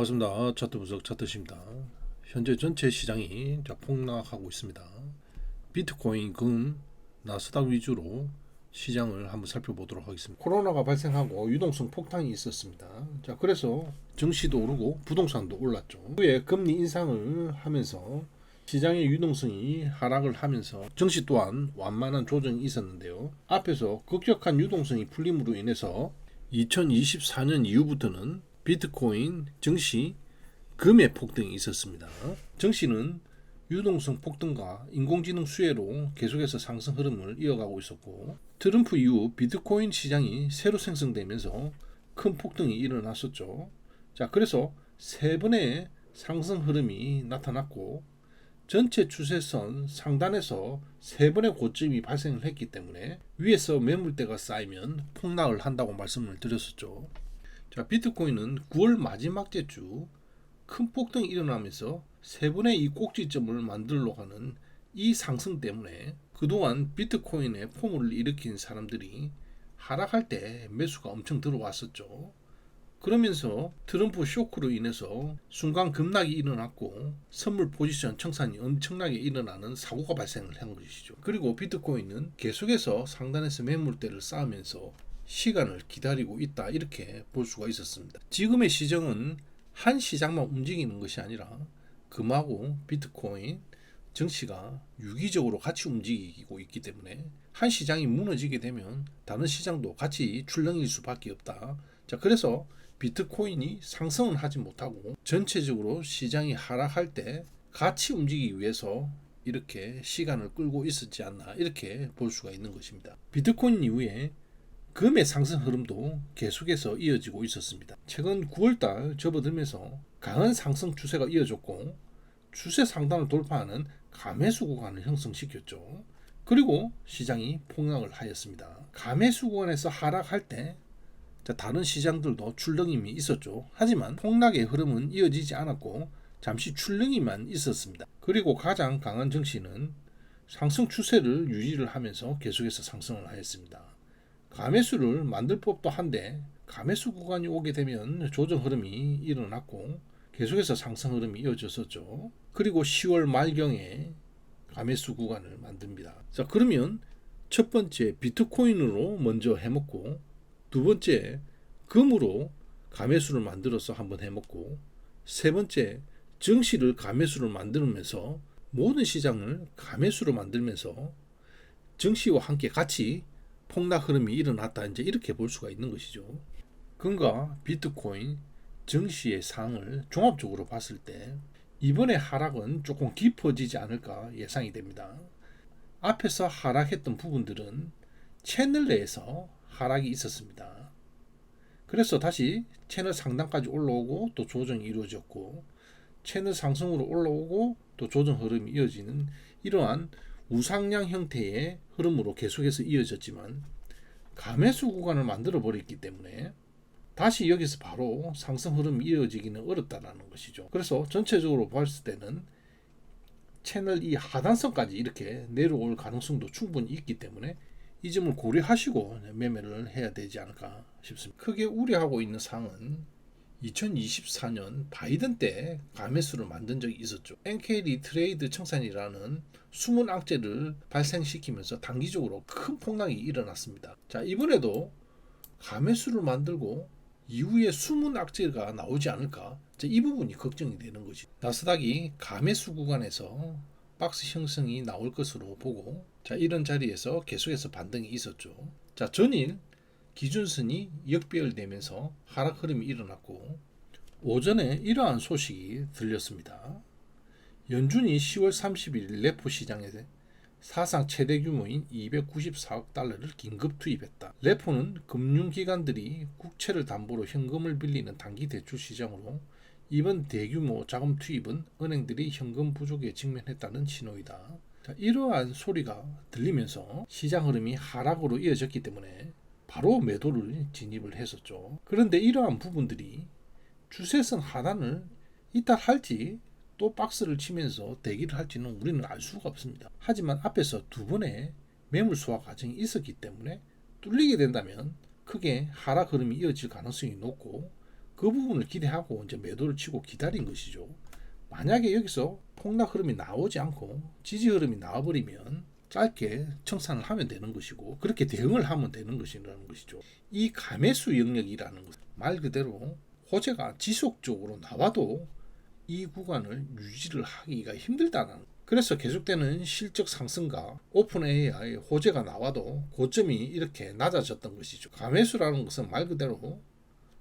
반갑습니다. 차트 분석 차트십니다. 현재 전체 시장이 폭락하고 있습니다. 비트코인, 금, 나스닥 위주로 시장을 한번 살펴보도록 하겠습니다. 코로나가 발생하고 유동성 폭탄이 있었습니다. 자, 그래서 증시도 오르고 부동산도 올랐죠. 후에 금리 인상을 하면서 시장의 유동성이 하락을 하면서 증시 또한 완만한 조정이 있었는데요. 앞에서 급격한 유동성이 풀림으로 인해서 2024년 이후부터는 비트코인, 증시, 금의 폭등이 있었습니다. 증시는 유동성 폭등과 인공지능 수혜로 계속해서 상승 흐름을 이어가고 있었고, 트럼프 이후 비트코인 시장이 새로 생성되면서 큰 폭등이 일어났었죠. 자, 그래서 세 번의 상승 흐름이 나타났고, 전체 추세선 상단에서 세 번의 고점이 발생을 했기 때문에 위에서 매물대가 쌓이면 폭락을 한다고 말씀을 드렸었죠. 자, 비트코인은 9월 마지막 주 큰 폭등이 일어나면서 세 번의 이 꼭지점을 만들러 가는 이 상승 때문에 그동안 비트코인의 포물을 일으킨 사람들이 하락할 때 매수가 엄청 들어왔었죠. 그러면서 트럼프 쇼크로 인해서 순간 급락이 일어났고 선물 포지션 청산이 엄청나게 일어나는 사고가 발생을 한 것이죠. 그리고 비트코인은 계속해서 상단에서 매물대를 쌓으면서 시간을 기다리고 있다, 이렇게 볼 수가 있었습니다. 지금의 시장은 한 시장만 움직이는 것이 아니라 금하고 비트코인, 증시가 유기적으로 같이 움직이고 있기 때문에 한 시장이 무너지게 되면 다른 시장도 같이 출렁일 수밖에 없다. 자, 그래서 비트코인이 상승은 하지 못하고 전체적으로 시장이 하락할 때 같이 움직이기 위해서 이렇게 시간을 끌고 있었지 않나, 이렇게 볼 수가 있는 것입니다. 비트코인 이후에 금의 상승 흐름도 계속해서 이어지고 있었습니다. 최근 9월달 접어들면서 강한 상승 추세가 이어졌고 추세 상단을 돌파하는 가매수 구간을 형성시켰죠. 그리고 시장이 폭락을 하였습니다. 가매수 구간에서 하락할 때 다른 시장들도 출렁임이 있었죠. 하지만 폭락의 흐름은 이어지지 않았고 잠시 출렁이만 있었습니다. 그리고 가장 강한 증시는 상승 추세를 유지를 하면서 계속해서 상승을 하였습니다. 가매수를 만들 법도 한데 가매수 구간이 오게 되면 조정 흐름이 일어났고 계속해서 상승 흐름이 이어졌었죠. 그리고 10월 말경에 가매수 구간을 만듭니다. 자, 그러면 첫 번째 비트코인으로 먼저 해먹고, 두 번째 금으로 가매수를 만들어서 한번 해먹고, 세 번째 증시를 가매수를 만들면서 모든 시장을 가매수로 만들면서 증시와 함께 같이 폭락 흐름이 일어났다, 이제 이렇게 볼 수가 있는 것이죠. 금과 비트코인, 증시의 상을 종합적으로 봤을 때 이번에 하락은 조금 깊어지지 않을까 예상이 됩니다. 앞에서 하락했던 부분들은 채널 내에서 하락이 있었습니다. 그래서 다시 채널 상단까지 올라오고 또 조정이 이루어졌고, 채널 상승으로 올라오고 또 조정 흐름이 이어지는 이러한 우상향 형태의 흐름으로 계속해서 이어졌지만 가매수 구간을 만들어 버렸기 때문에 다시 여기서 바로 상승 흐름이 이어지기는 어렵다는 것이죠. 그래서 전체적으로 봤을 때는 채널 이 하단선까지 이렇게 내려올 가능성도 충분히 있기 때문에 이 점을 고려하시고 매매를 해야 되지 않을까 싶습니다. 크게 우려하고 있는 사항은 2024년 바이든 때 가매수를 만든 적이 있었죠. NKD 트레이드 청산이라는 숨은 악재를 발생시키면서 단기적으로 큰 폭락이 일어났습니다. 자, 이번에도 가매수를 만들고 이후에 숨은 악재가 나오지 않을까, 이 부분이 걱정이 되는 거지. 나스닥이 가매수 구간에서 박스 형성이 나올 것으로 보고, 자, 이런 자리에서 계속해서 반등이 있었죠. 자, 전일 기준선이 역배열되면서 하락 흐름이 일어났고, 오전에 이러한 소식이 들렸습니다. 연준이 10월 30일 레포 시장에 사상 최대 규모인 294억 달러를 긴급 투입했다. 레포는 금융기관들이 국채를 담보로 현금을 빌리는 단기 대출 시장으로 이번 대규모 자금 투입은 은행들이 현금 부족에 직면했다는 신호이다. 자, 이러한 소리가 들리면서 시장 흐름이 하락으로 이어졌기 때문에 바로 매도를 진입을 했었죠. 그런데 이러한 부분들이 추세선 하단을 이탈할지 또 박스를 치면서 대기를 할지는 우리는 알 수가 없습니다. 하지만 앞에서 두 번의 매물 소화 과정이 있었기 때문에 뚫리게 된다면 크게 하락 흐름이 이어질 가능성이 높고, 그 부분을 기대하고 이제 매도를 치고 기다린 것이죠. 만약에 여기서 폭락 흐름이 나오지 않고 지지 흐름이 나와버리면 짧게 청산을 하면 되는 것이고 그렇게 대응을 하면 되는 것이라는 것이죠. 이 가매수 영역이라는 것, 말 그대로 호재가 지속적으로 나와도 이 구간을 유지를 하기가 힘들다는, 그래서 계속되는 실적 상승과 오픈 AI 호재가 나와도 고점이 이렇게 낮아졌던 것이죠. 가매수라는 것은 말 그대로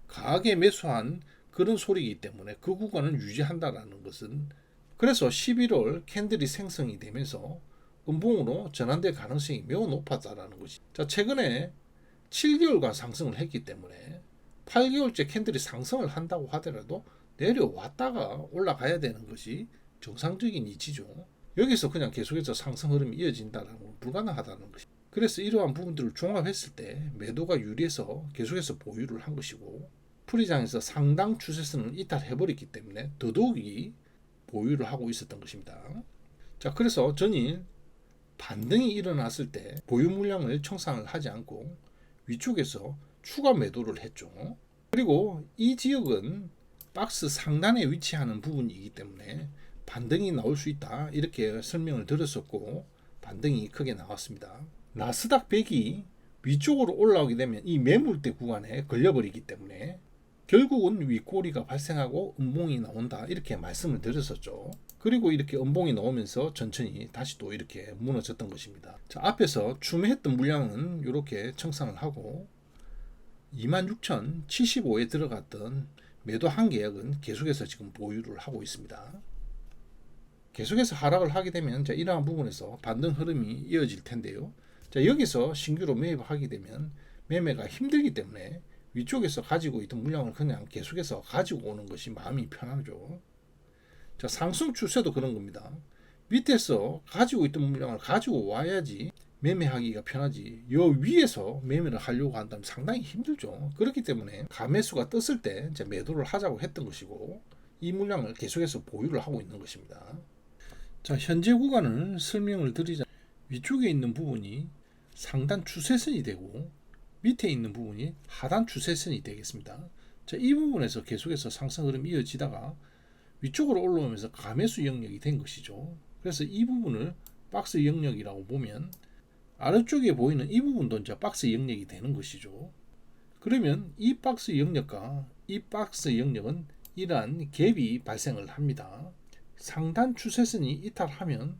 강하게 매수한 그런 소리이기 때문에 그 구간을 유지한다는 것은, 그래서 11월 캔들이 생성이 되면서 음봉으로 전환될 가능성이 매우 높았다는 것이. 자, 최근에 7개월간 상승을 했기 때문에 8개월째 캔들이 상승을 한다고 하더라도 내려왔다가 올라가야 되는 것이 정상적인 이치죠. 여기서 그냥 계속해서 상승 흐름이 이어진다는 건 불가능하다는 것이. 그래서 이러한 부분들을 종합했을 때 매도가 유리해서 계속해서 보유를 한 것이고, 풀이장에서 상당 추세선을 이탈해버렸기 때문에 더더욱이 보유를 하고 있었던 것입니다. 자, 그래서 전일 반등이 일어났을 때 보유 물량을 청산을 하지 않고 위쪽에서 추가 매도를 했죠. 그리고 이 지역은 박스 상단에 위치하는 부분이기 때문에 반등이 나올 수 있다, 이렇게 설명을 드렸었고 반등이 크게 나왔습니다. 나스닥 100이 위쪽으로 올라오게 되면 이 매물대 구간에 걸려버리기 때문에 결국은 윗꼬리가 발생하고 음봉이 나온다, 이렇게 말씀을 드렸었죠. 그리고 이렇게 음봉이 나오면서 천천히 다시 또 이렇게 무너졌던 것입니다. 자, 앞에서 추매했던 물량은 이렇게 청산을 하고 26,075에 들어갔던 매도 한 계약은 계속해서 지금 보유를 하고 있습니다. 계속해서 하락을 하게 되면 자, 이러한 부분에서 반등 흐름이 이어질 텐데요. 자, 여기서 신규로 매입하게 되면 매매가 힘들기 때문에 위쪽에서 가지고 있던 물량을 그냥 계속해서 가지고 오는 것이 마음이 편하죠. 자, 상승 추세도 그런 겁니다. 밑에서 가지고 있던 물량을 가지고 와야지 매매하기가 편하지, 요 위에서 매매를 하려고 한다면 상당히 힘들죠. 그렇기 때문에 가매수가 떴을 때 이제 매도를 하자고 했던 것이고 이 물량을 계속해서 보유를 하고 있는 것입니다. 자, 현재 구간을 설명을 드리자, 위쪽에 있는 부분이 상단 추세선이 되고 밑에 있는 부분이 하단 추세선이 되겠습니다. 자, 이 부분에서 계속해서 상승 흐름이 이어지다가 위쪽으로 올라오면서 가매수 영역이 된 것이죠. 그래서 이 부분을 박스 영역이라고 보면 아래쪽에 보이는 이 부분도 이제 박스 영역이 되는 것이죠. 그러면 이 박스 영역과 이 박스 영역은 이러한 갭이 발생을 합니다. 상단 추세선이 이탈하면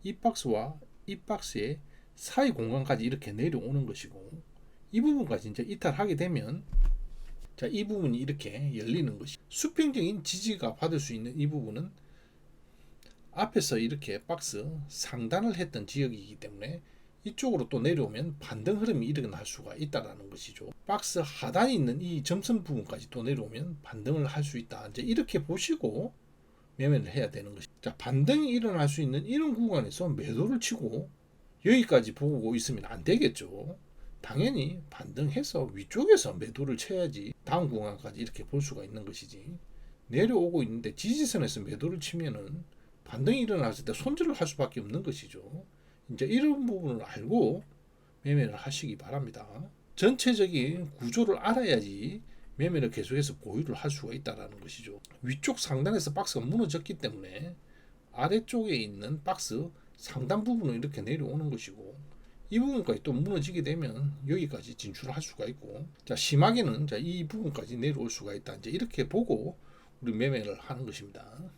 이 박스와 이 박스의 사이 공간까지 이렇게 내려오는 것이고, 이 부분까지 이제 이탈하게 되면 자, 이 부분이 이렇게 열리는 것이, 수평적인 지지가 받을 수 있는 이 부분은 앞에서 이렇게 박스 상단을 했던 지역이기 때문에 이쪽으로 또 내려오면 반등 흐름이 일어날 수가 있다라는 것이죠. 박스 하단에 있는 이 점선 부분까지 또 내려오면 반등을 할 수 있다, 이제 이렇게 보시고 매매를 해야 되는 것이. 자, 반등이 일어날 수 있는 이런 구간에서 매도를 치고 여기까지 보고 있으면 안 되겠죠. 당연히 반등해서 위쪽에서 매도를 쳐야지 다음 구간까지 이렇게 볼 수가 있는 것이지, 내려오고 있는데 지지선에서 매도를 치면은 반등이 일어났을 때 손절을 할 수밖에 없는 것이죠. 이제 이런 부분을 알고 매매를 하시기 바랍니다. 전체적인 구조를 알아야지 매매를 계속해서 보유를 할 수가 있다는 것이죠. 위쪽 상단에서 박스가 무너졌기 때문에 아래쪽에 있는 박스 상단 부분은 이렇게 내려오는 것이고, 이 부분까지 또 무너지게 되면 여기까지 진출할 수가 있고, 자, 심하게는 자, 이 부분까지 내려올 수가 있다, 이제 이렇게 보고 우리 매매를 하는 것입니다.